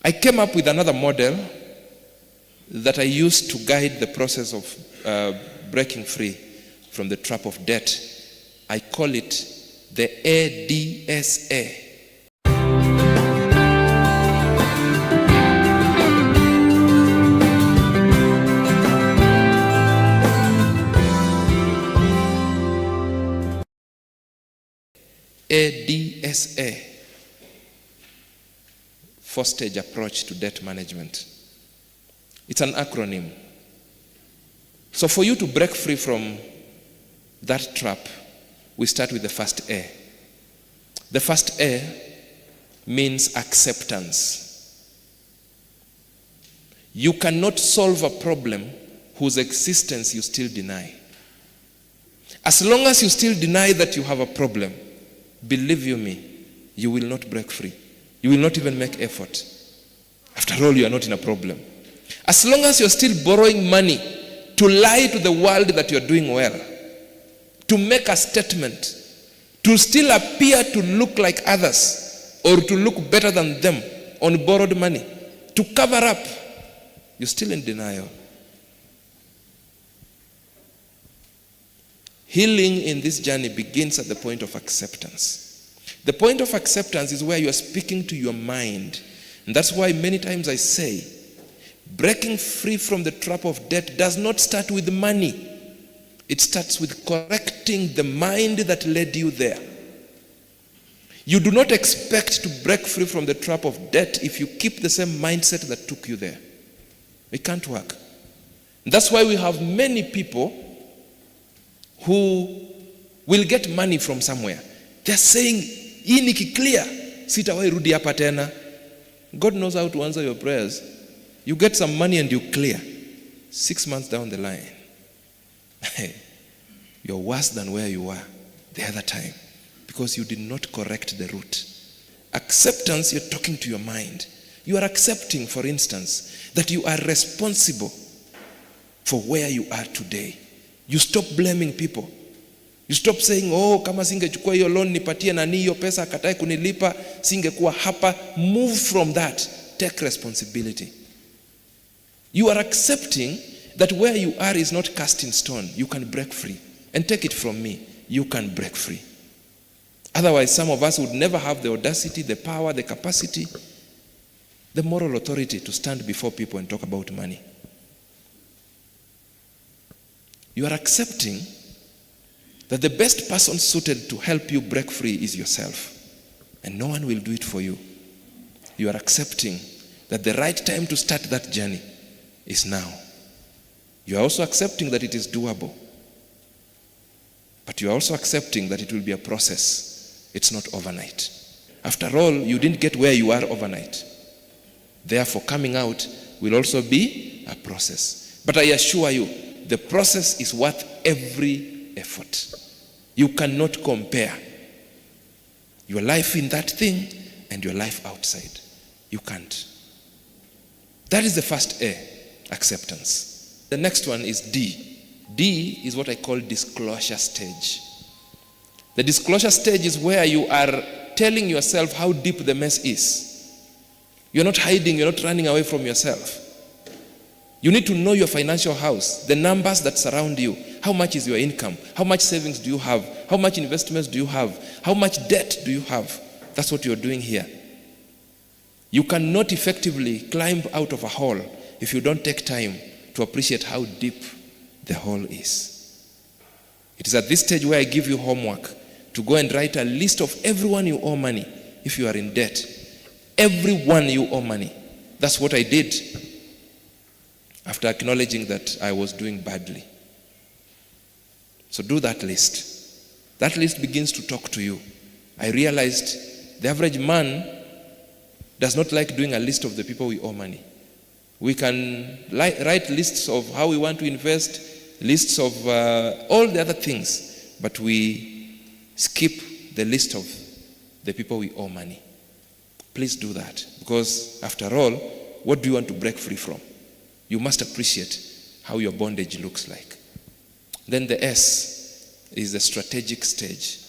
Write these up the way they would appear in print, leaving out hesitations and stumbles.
I came up with another model that I used to guide the process of breaking free from the trap of debt. I call it the ADSA. ADSA, four-stage approach to debt management. It's an acronym. So for you to break free from that trap, we start with the first A. The first A means acceptance. You cannot solve a problem whose existence you still deny. As long as you still deny that you have a problem, believe you me, you will not break free. You will not even make effort. After all, you are not in a problem. As long as you're still borrowing money to lie to the world that you're doing well, to make a statement, to still appear to look like others or to look better than them on borrowed money, to cover up, you're still in denial. Healing in this journey begins at the point of acceptance. The point of acceptance is where you are speaking to your mind. And that's why many times I say, breaking free from the trap of debt does not start with money. It starts with correcting the mind that led you there. You do not expect to break free from the trap of debt if you keep the same mindset that took you there. It can't work. That's why we have many people who will get money from somewhere. They're saying, hii nikiclear, sitawahi rudi hapa tena. God knows how to answer your prayers. You get some money and you clear. 6 months down the line, you're worse than where you were the other time because you did not correct the root. Acceptance, you're talking to your mind. You are accepting, for instance, that you are responsible for where you are today. You stop blaming people. You stop saying, oh, kama singechukua hiyo loan nipatie nani hiyo pesa akatae kunilipa, singekuwa hapa. Move from that. Take responsibility. You are accepting that where you are is not cast in stone. You can break free. And take it from me, you can break free. Otherwise, some of us would never have the audacity, the power, the capacity, the moral authority to stand before people and talk about money. You are accepting that the best person suited to help you break free is yourself. And no one will do it for you. You are accepting that the right time to start that journey is now. You are also accepting that it is doable. But you are also accepting that it will be a process. It's not overnight. After all, you didn't get where you are overnight. Therefore, coming out will also be a process. But I assure you, the process is worth every effort. You cannot compare your life in that thing and your life outside. You can't. That is the first A, acceptance. The next one is D. D is what I call disclosure stage. The disclosure stage is where you are telling yourself how deep the mess is. You're not hiding, you're not running away from yourself. You need to know your financial house, the numbers that surround you. How much is your income? How much savings do you have? How much investments do you have? How much debt do you have? That's what you're doing here. You cannot effectively climb out of a hole if you don't take time to appreciate how deep the hole is. It is at this stage where I give you homework to go and write a list of everyone you owe money if you are in debt. Everyone you owe money. That's what I did after acknowledging that I was doing badly. So do that list. That list begins to talk to you. I realized the average man does not like doing a list of the people we owe money. We can write lists of how we want to invest, lists of all the other things, but we skip the list of the people we owe money. Please do that, because after all, what do you want to break free from? You must appreciate how your bondage looks like. Then the S is the strategic stage.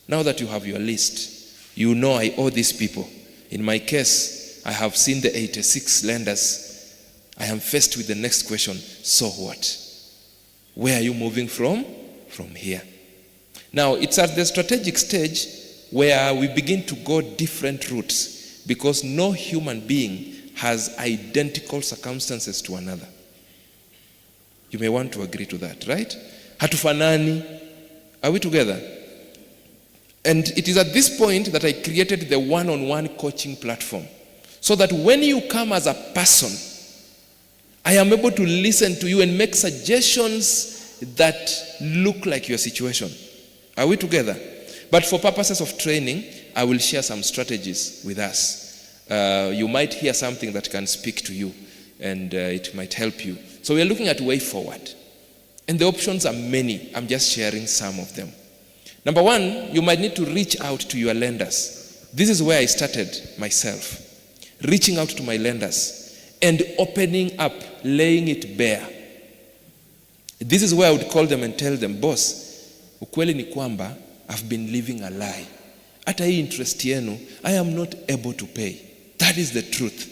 Now that you have your list, you know I owe these people. In my case, I have seen the 86 lenders. I am faced with the next question, so what? Where are you moving from? From here. Now, it's at the strategic stage where we begin to go different routes because no human being has identical circumstances to another. You may want to agree to that, right? Hatufanani. Are we together? And it is at this point that I created the one-on-one coaching platform so that when you come as a person, I am able to listen to you and make suggestions that look like your situation. Are we together? But for purposes of training, I will share some strategies with us. You might hear something that can speak to you and it might help you. So we are looking at way forward. And the options are many. I'm just sharing some of them. Number one, you might need to reach out to your lenders. This is where I started myself. Reaching out to my lenders and opening up, laying it bare. This is where I would call them and tell them, boss, ukweli ni kwamba I've been living a lie. Hata hii interest yenu, I am not able to pay. That is the truth.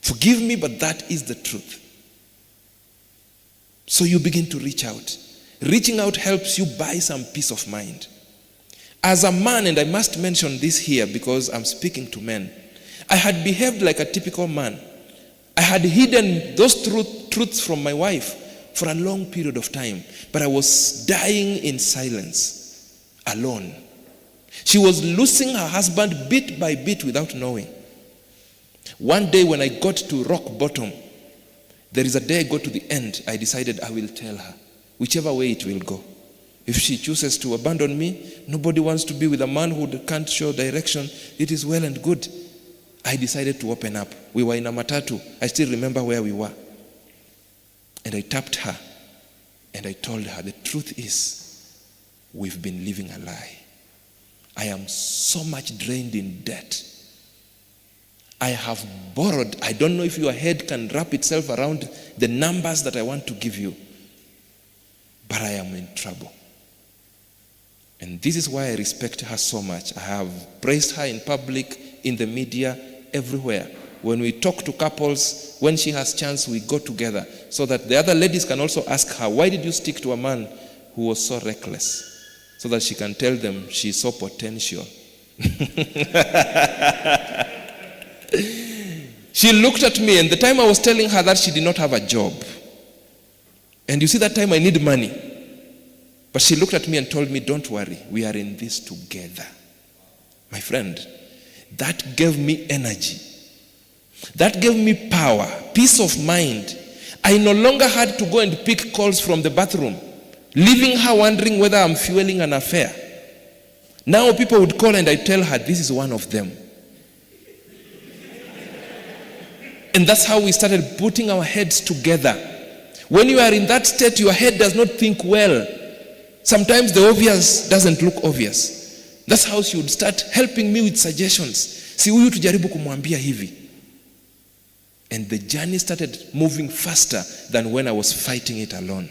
Forgive me, but that is the truth. So you begin to reach out. Reaching out helps you buy some peace of mind. As a man, and I must mention this here because I'm speaking to men, I had behaved like a typical man. I had hidden those truths from my wife for a long period of time, but I was dying in silence, alone. She was losing her husband bit by bit without knowing. One day when I got to rock bottom, there is a day I got to the end, I decided I will tell her, whichever way it will go. If she chooses to abandon me, nobody wants to be with a man who can't show direction, it is well and good. I decided to open up. We were in a matatu. I still remember where we were. And I tapped her and I told her, the truth is, we've been living a lie. I am so much drained in debt. I have borrowed. I don't know if your head can wrap itself around the numbers that I want to give you. But I am in trouble. And this is why I respect her so much. I have praised her in public, in the media, everywhere. When we talk to couples, when she has chance, we go together so that the other ladies can also ask her, why did you stick to a man who was so reckless? So that she can tell them she's so potential. She looked at me, and the time I was telling her that she did not have a job. And you see, that time I need money. But she looked at me and told me, don't worry, we are in this together. My friend, that gave me energy. That gave me power, peace of mind. I no longer had to go and pick calls from the bathroom, leaving her wondering whether I'm fueling an affair. Now people would call and I tell her, this is one of them. And that's how we started putting our heads together. When you are in that state, your head does not think well. Sometimes the obvious doesn't look obvious. That's how she would start helping me with suggestions. Si huyu tujaribu kumwambia hivi. And the journey started moving faster than when I was fighting it alone.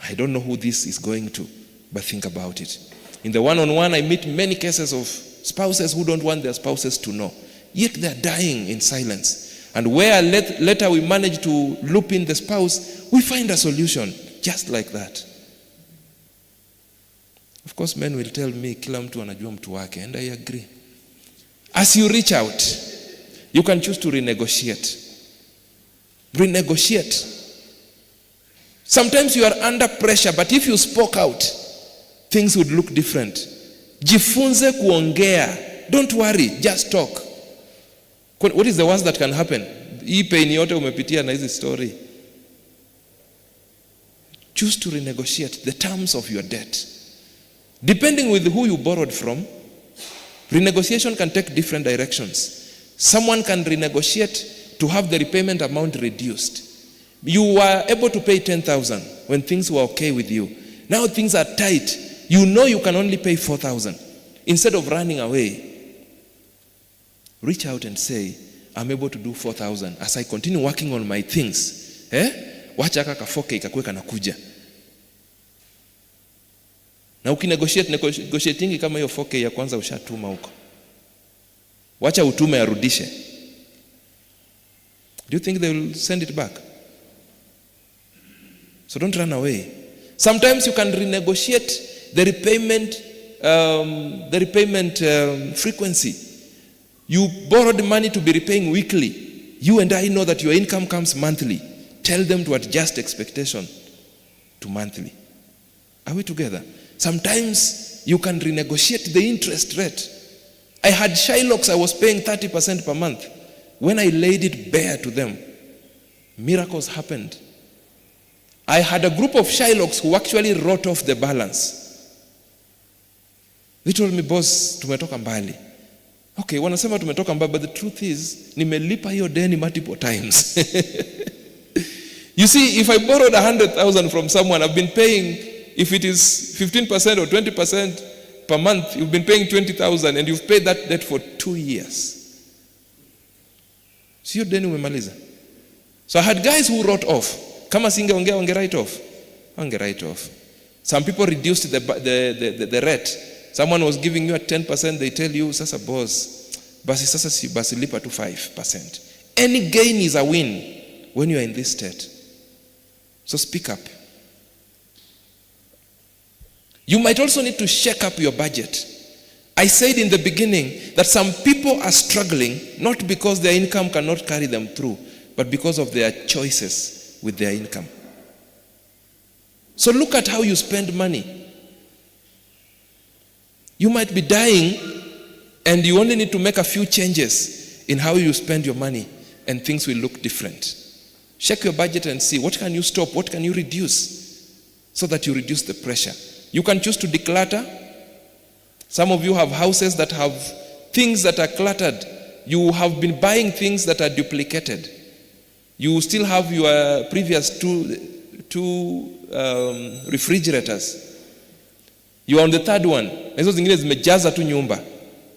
I don't know who this is going to, but think about it. In the one-on-one, I meet many cases of spouses who don't want their spouses to know. Yet they're dying in silence. And where later we manage to loop in the spouse, we find a solution just like that. Of course, men will tell me, kila mtu anajua mtu wake, and I agree. As you reach out, you can choose to renegotiate. Renegotiate. Sometimes you are under pressure, but if you spoke out, things would look different. Jifunze kuongea. Don't worry, just talk. What is the worst that can happen? Hii pain yote umepitia na hizi story. Choose to renegotiate the terms of your debt. Depending with who you borrowed from, renegotiation can take different directions. Someone can renegotiate to have the repayment amount reduced. You were able to pay 10,000 when things were okay with you. Now things are tight. You know you can only pay 4,000. Instead of running away, reach out and say, I'm able to do 4,000 as I continue working on my things. Wacha kaka foke ikakue kanakuja. Na ukinegotiating kama hiyo 4K ya kwanza ushatuma huko. wacha utume arudishe. Do you think they will send it back? So don't run away. Sometimes you can renegotiate the repayment frequency. You borrowed money to be repaying weekly. You and I know that your income comes monthly. Tell them to adjust expectation to monthly. Are we together? Sometimes you can renegotiate the interest rate. I had Shylocks I was paying 30% per month. When I laid it bare to them, miracles happened. I had a group of Shylocks who actually wrote off the balance. They told me, boss, tumetoka mbali. Okay, wanasema tumetoka mbali, but the truth is, nimelipa hiyo deni multiple times. You see, if I borrowed 100,000 from someone, I've been paying, if it is 15% or 20% per month, you've been paying 20,000 and you've paid that debt for 2 years. Sio deni umemaliza. So I had guys who wrote off. Kama singeongea wange write off. Wange write off. Some people reduced the rate. Someone was giving you at 10%, they tell you, sasa boss, basi lipa to 5%. Any gain is a win when you are in this state. So speak up. You might also need to shake up your budget. I said in the beginning that some people are struggling not because their income cannot carry them through, but because of their choices with their income. So look at how you spend money. You might be dying and you only need to make a few changes in how you spend your money and things will look different. Check your budget and see what can you stop, what can you reduce so that you reduce the pressure. You can choose to declutter. Some of you have houses that have things that are cluttered. You have been buying things that are duplicated. You still have your previous two refrigerators. You are on the third one. Hizo zingine zimejaza tu nyumba.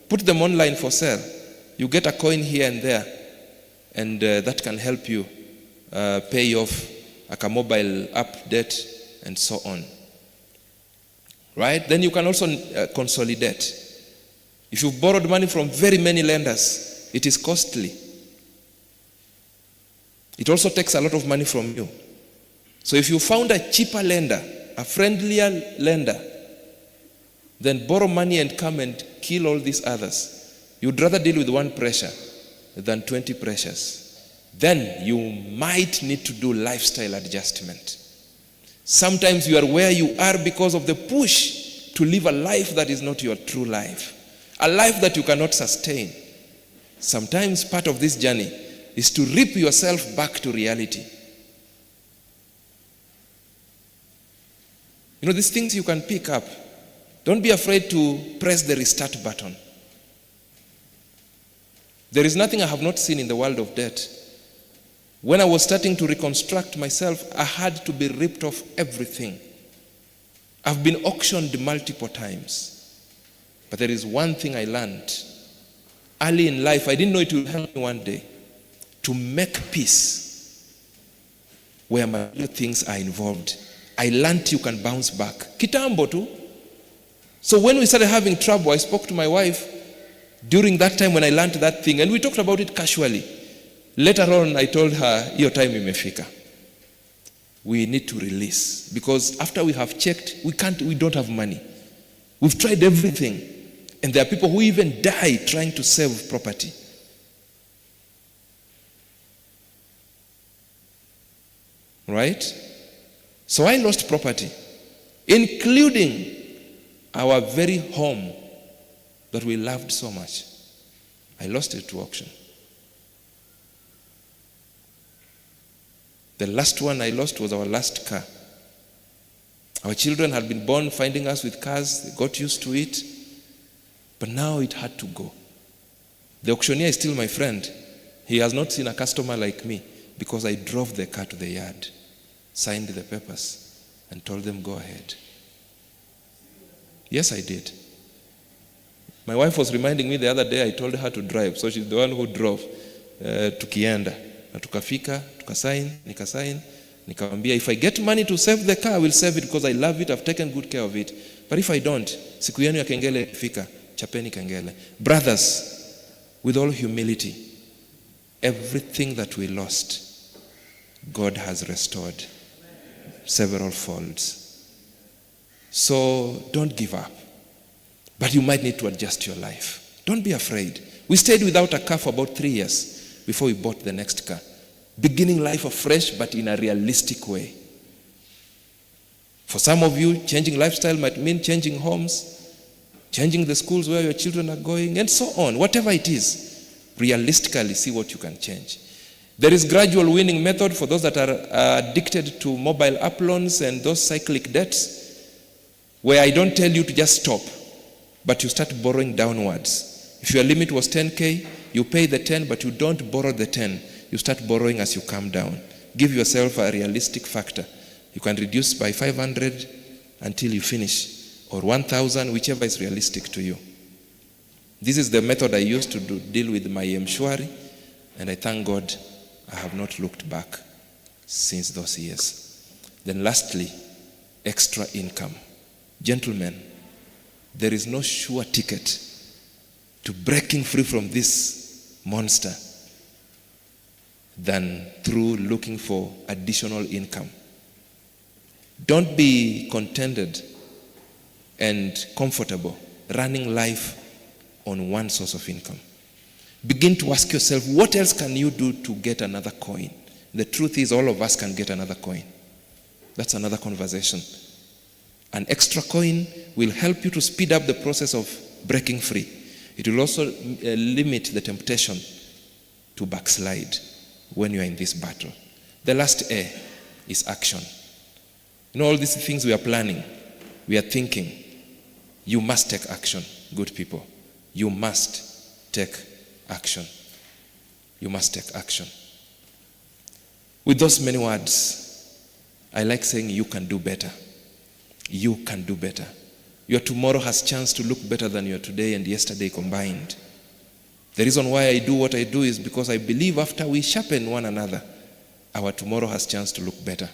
Put them online for sale. You get a coin here and there, and that can help you pay off like a mobile app debt and so on. Right? Then you can also consolidate. If you've borrowed money from very many lenders, it is costly. It also takes a lot of money from you. So if you found a cheaper lender, a friendlier lender, then borrow money and come and kill all these others. You'd rather deal with one pressure than 20 pressures. Then you might need to do lifestyle adjustment. Sometimes you are where you are because of the push to live a life that is not your true life, a life that you cannot sustain. Sometimes part of this journey is to rip yourself back to reality. You know, these things you can pick up. Don't be afraid to press the restart button. There is nothing I have not seen in the world of debt. When I was starting to reconstruct myself, I had to be ripped off everything. I've been auctioned multiple times. But there is one thing I learned. Early in life, I didn't know it would help me one day to make peace where material things are involved. I learned you can bounce back. Kitambo tu. So when we started having trouble, I spoke to my wife during that time when I learned that thing, and we talked about it casually. Later on, I told her, your time imefika. We need to release. Because after we have checked, we don't have money. We've tried everything. And there are people who even die trying to save property. Right? So I lost property, including our very home that we loved so much. I lost it to auction. The last one I lost was our last car. Our children had been born finding us with cars. They got used to it. But now it had to go. The auctioneer is still my friend. He has not seen a customer like me because I drove the car to the yard, signed the papers, and told them, go ahead. Yes, I did. My wife was reminding me the other day, I told her to drive. So she's the one who drove. Tukienda. Na tukafika, tukasign, nikasign. Nikamwambia, if I get money to save the car, I will save it because I love it. I've taken good care of it. But if I don't, siku yenu ya kengele ifika, chapeni kengele. Brothers, with all humility, everything that we lost, God has restored several folds. So don't give up. But you might need to adjust your life. Don't be afraid. We stayed without a car for about 3 years before we bought the next car. Beginning life afresh, but in a realistic way. For some of you, changing lifestyle might mean changing homes, changing the schools where your children are going, and so on. Whatever it is, realistically see what you can change. There is gradual winning method for those that are addicted to mobile app loans and those cyclic debts, where I don't tell you to just stop, but you start borrowing downwards. If your limit was 10K, you pay the 10, but you don't borrow the 10. You start borrowing as you come down. Give yourself a realistic factor. You can reduce by 500 until you finish, or 1,000, whichever is realistic to you. This is the method I used to deal with my Mshwari, and I thank God I have not looked back since those years. Then lastly, extra income. Gentlemen, there is no sure ticket to breaking free from this monster than through looking for additional income. Don't be contented and comfortable running life on one source of income. Begin to ask yourself, what else can you do to get another coin? The truth is, all of us can get another coin. That's another conversation. An extra coin will help you to speed up the process of breaking free. It will also limit the temptation to backslide when you are in this battle. The last A is action. You know, all these things we are planning, we are thinking. You must take action, good people. You must take action. You must take action. With those many words, I like saying you can do better. You can do better. Your tomorrow has chance to look better than your today and yesterday combined. The reason why I do what I do is because I believe after we sharpen one another, our tomorrow has chance to look better.